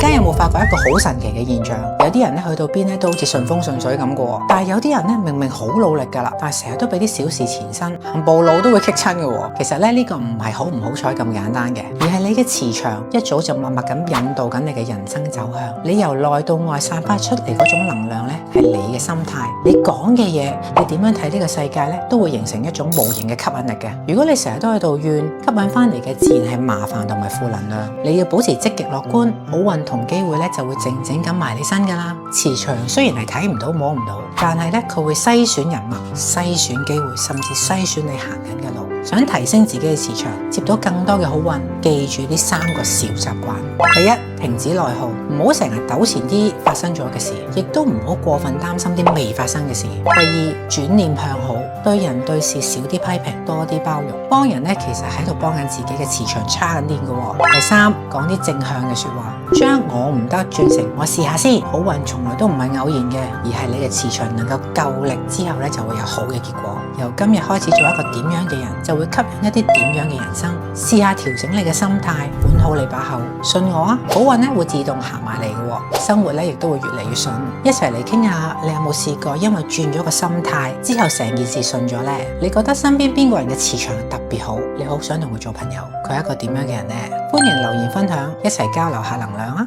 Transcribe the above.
家有冇發覺一個好神奇嘅現象？有啲人咧去到邊咧都好似順風順水咁嘅，但係有啲人咧明明好努力噶啦，但係成日都俾啲小事纏身，行步路都會棘親嘅。其實咧呢個唔係好唔好彩咁簡單嘅，而係你嘅磁場一早就默默咁引導緊你嘅人生走向。你由內到外散發出嚟嗰種能量咧，係你嘅心態，你講嘅嘢，你點樣睇呢個世界咧，都會形成一種無形嘅吸引力嘅。如果你成日都喺度怨，吸引翻嚟嘅自然係麻煩同埋負能量。你要保持積極樂觀，好運同機會咧就會靜靜咁埋你身噶啦。磁場雖然係睇唔到摸唔到，但係咧佢會篩選人脈、篩選機會，甚至篩選你行緊嘅路。想提升自己嘅磁場，接到更多嘅好運，記住呢3個小習慣。第一，停止內耗，唔好成日糾纏啲發生咗嘅事，亦都唔好過分擔心啲未發生嘅事。第二，轉念向好，對人對事少啲批評，多啲包容。幫人咧其實喺度幫緊自己嘅磁場差緊啲嘅。第三，講啲正向嘅說話，將我唔得轉成我試下先。好運從來都唔係偶然嘅，而係你嘅磁場能夠夠力之後咧就會有好嘅結果。由今日開始做一個點樣嘅人，就會吸引一啲點樣嘅人生。試下調整你嘅心態，管好你把口，信我啊！好運咧會自動行埋嚟嘅，生活咧亦都會越嚟越順。一齊嚟傾下，你有冇試過因為轉咗個心態之後成件事順咗呢？你覺得身邊邊個人嘅磁場特別好，你好想同佢做朋友？佢係一個點樣嘅人呢？歡迎留言分享，一齊交流下能量啊！